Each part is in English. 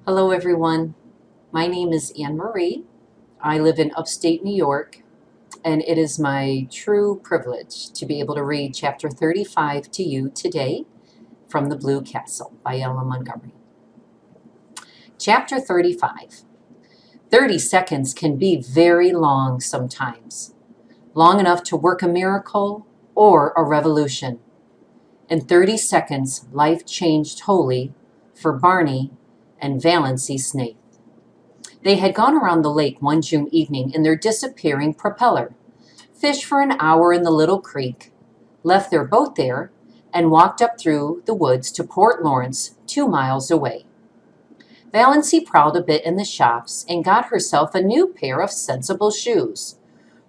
Hello, everyone. My name is Annemarie. I live in upstate New York, and it is my true privilege to be able to read chapter 35 to you today from The Blue Castle by Montgomery. Chapter 35. 30 seconds can be very long sometimes, long enough to work a miracle or a revolution. In 30 seconds, life changed wholly for Barney and Valency Snaith. They had gone around the lake one June evening in their disappearing propeller, fished for an hour in the little creek, left their boat there, and walked up through the woods to Port Lawrence, 2 miles away. Valency prowled a bit in the shops and got herself a new pair of sensible shoes.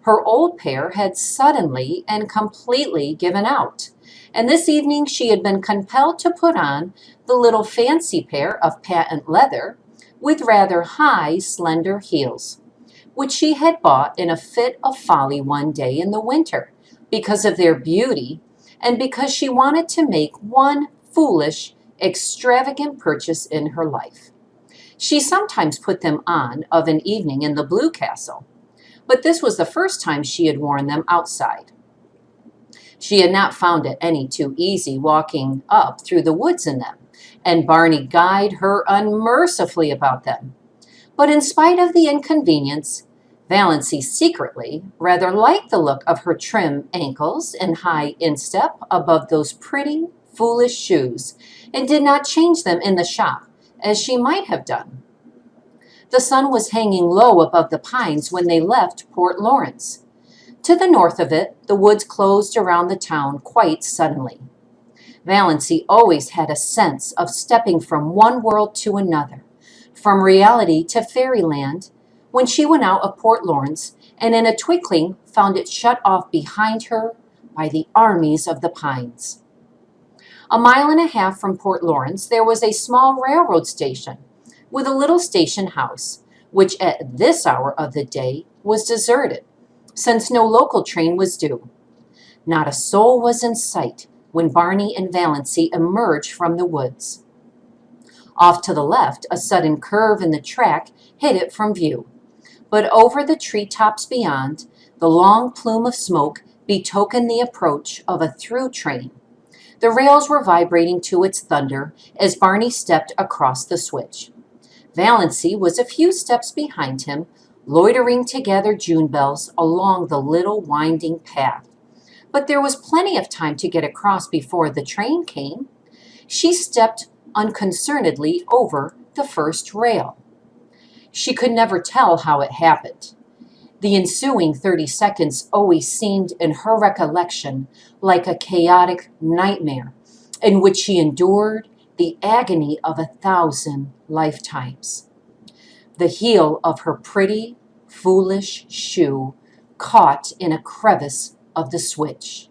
Her old pair had suddenly and completely given out, and this evening she had been compelled to put on the little fancy pair of patent leather with rather high, slender heels, which she had bought in a fit of folly one day in the winter because of their beauty and because she wanted to make one foolish, extravagant purchase in her life. She sometimes put them on of an evening in the Blue Castle, but this was the first time she had worn them outside. She had not found it any too easy walking up through the woods in them, and Barney guyed her unmercifully about them. But in spite of the inconvenience, Valency secretly rather liked the look of her trim ankles and high instep above those pretty, foolish shoes, and did not change them in the shop, as she might have done. The sun was hanging low above the pines when they left Port Lawrence. To the north of it, the woods closed around the town quite suddenly. Valency always had a sense of stepping from one world to another, from reality to fairyland, when she went out of Port Lawrence and in a twinkling found it shut off behind her by the armies of the pines. A mile and a half from Port Lawrence there was a small railroad station with a little station house, which at this hour of the day was deserted, since no local train was due. Not a soul was in sight when Barney and Valency emerged from the woods. Off to the left, a sudden curve in the track hid it from view, but over the treetops beyond, the long plume of smoke betokened the approach of a through train. The rails were vibrating to its thunder as Barney stepped across the switch. Valency was a few steps behind him, loitering to gather June bells along the little winding path. But there was plenty of time to get across before the train came. She stepped unconcernedly over the first rail. She could never tell how it happened. The ensuing 30 seconds always seemed in her recollection like a chaotic nightmare in which she endured the agony of 1,000 lifetimes. The heel of her pretty, foolish shoe caught in a crevice of the switch.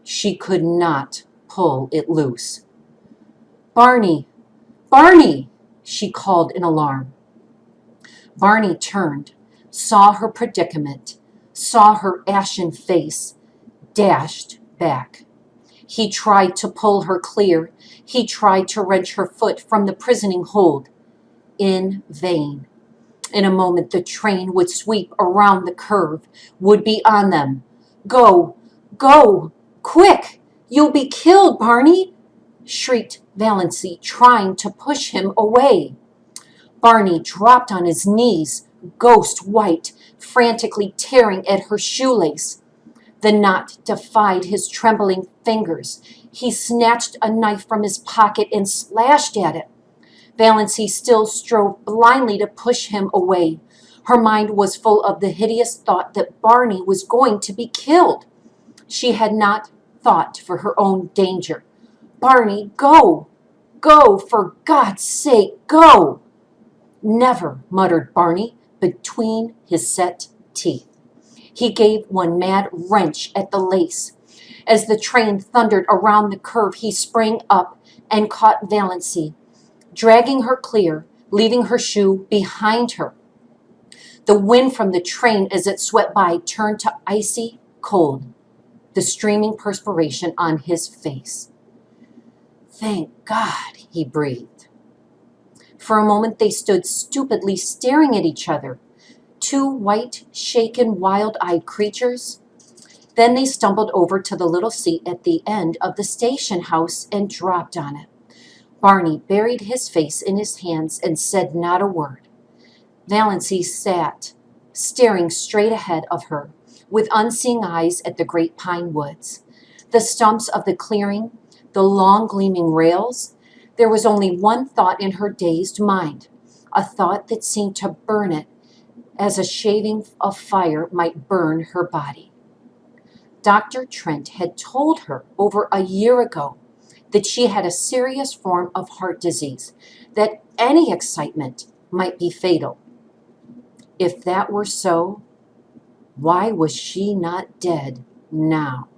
She could not pull it loose. "Barney! Barney!" she called in alarm. Barney turned, saw her predicament, saw her ashen face, dashed back. He tried to pull her clear. He tried to wrench her foot from the prisoning hold. In vain. In a moment, the train would sweep around the curve, would be on them. "Go! Go! Quick! You'll be killed, Barney!" shrieked Valency, trying to push him away. Barney dropped on his knees, ghost white, frantically tearing at her shoelace. The knot defied his trembling fingers. He snatched a knife from his pocket and slashed at it. Valency still strove blindly to push him away. Her mind was full of the hideous thought that Barney was going to be killed. She had not thought for her own danger. "Barney, go! Go! For God's sake, go!" "Never," muttered Barney between his set teeth. He gave one mad wrench at the lace. As the train thundered around the curve, he sprang up and caught Valency, dragging her clear, leaving her shoe behind her. The wind from the train as it swept by turned to icy cold, the streaming perspiration on his face. "Thank God," he breathed. For a moment they stood stupidly staring at each other, two white, shaken, wild-eyed creatures. Then they stumbled over to the little seat at the end of the station house and dropped on it. Barney buried his face in his hands and said not a word. Valancy sat, staring straight ahead of her, with unseeing eyes at the great pine woods, the stumps of the clearing, the long gleaming rails. There was only one thought in her dazed mind, a thought that seemed to burn it as a shaving of fire might burn her body. Dr. Trent had told her over a year ago that she had a serious form of heart disease, that any excitement might be fatal. If that were so, why was she not dead now?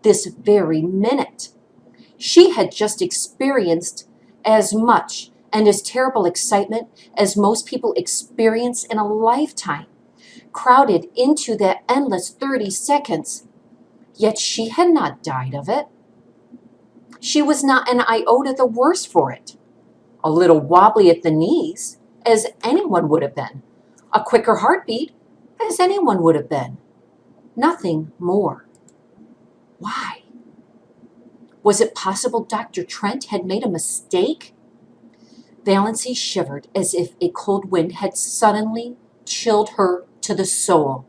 This very minute. She had just experienced as much and as terrible excitement as most people experience in a lifetime, crowded into that endless 30 seconds. Yet she had not died of it. She was not an iota the worse for it. A little wobbly at the knees, as anyone would have been. A quicker heartbeat, as anyone would have been. Nothing more. Why? Was it possible Dr. Trent had made a mistake? Valancy shivered as if a cold wind had suddenly chilled her to the soul.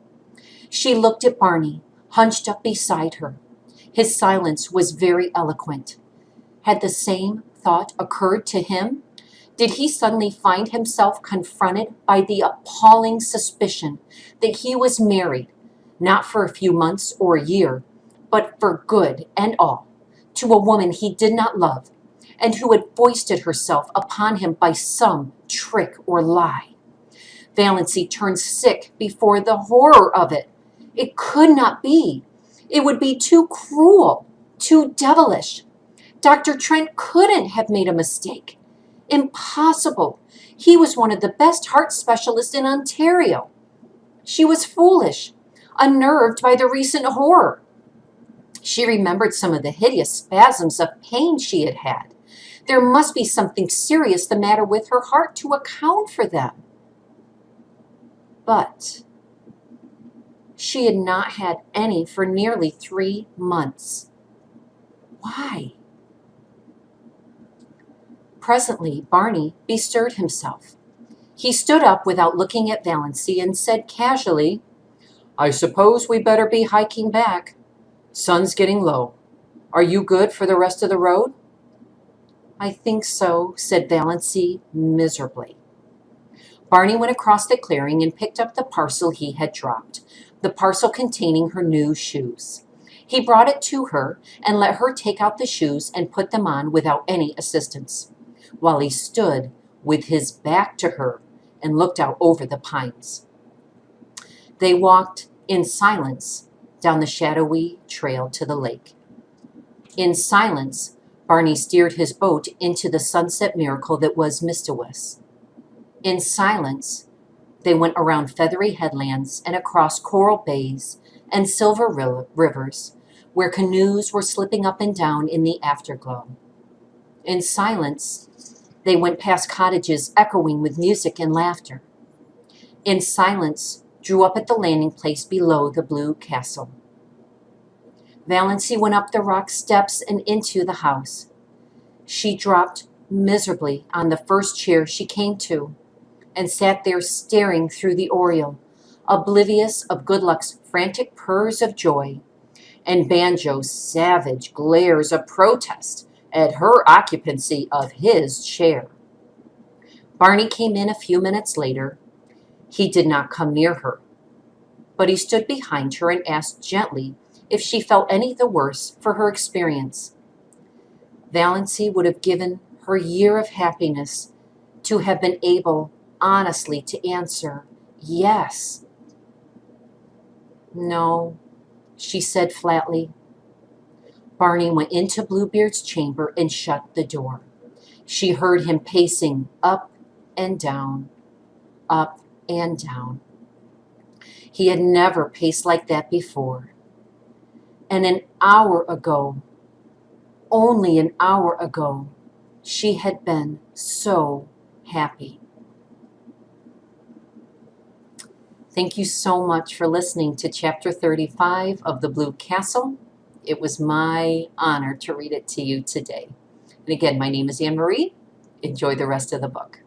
She looked at Barney, hunched up beside her. His silence was very eloquent. Had the same thought occurred to him? Did he suddenly find himself confronted by the appalling suspicion that he was married, not for a few months or a year, but for good and all, to a woman he did not love, and who had foisted herself upon him by some trick or lie? Valancy turned sick before the horror of it. It could not be. It would be too cruel, too devilish. Dr. Trent couldn't have made a mistake. Impossible. He was one of the best heart specialists in Ontario. She was foolish, unnerved by the recent horror. She remembered some of the hideous spasms of pain she had had. There must be something serious the matter with her heart to account for them. But she had not had any for nearly 3 months. Why? Presently, Barney bestirred himself. He stood up without looking at Valancy and said casually, "I suppose we better be hiking back. Sun's getting low. Are you good for the rest of the road?" "I think so," said Valancy miserably. Barney went across the clearing and picked up the parcel he had dropped, the parcel containing her new shoes. He brought it to her and let her take out the shoes and put them on without any assistance, while he stood with his back to her and looked out over the pines. They walked in silence down the shadowy trail to the lake. In silence, Barney steered his boat into the sunset miracle that was Mistawis. In silence, they went around feathery headlands and across coral bays and silver rivers, where canoes were slipping up and down in the afterglow. In silence, they went past cottages echoing with music and laughter. In silence, drew up at the landing place below the blue castle. Valancy went up the rock steps and into the house. She dropped miserably on the first chair she came to and sat there staring through the oriel, oblivious of Goodluck's frantic purrs of joy and Banjo's savage glares of protest at her occupancy of his chair. Barney came in a few minutes later. He did not come near her, but he stood behind her and asked gently if she felt any the worse for her experience. Valancy would have given her year of happiness to have been able honestly to answer yes. "No," she said flatly. Barney went into Bluebeard's chamber and shut the door. She heard him pacing up and down, up and down. He had never paced like that before. And an hour ago, only an hour ago, she had been so happy. Thank you so much for listening to Chapter 35 of The Blue Castle. It was my honor to read it to you today. And again, my name is Annemarie. Enjoy the rest of the book.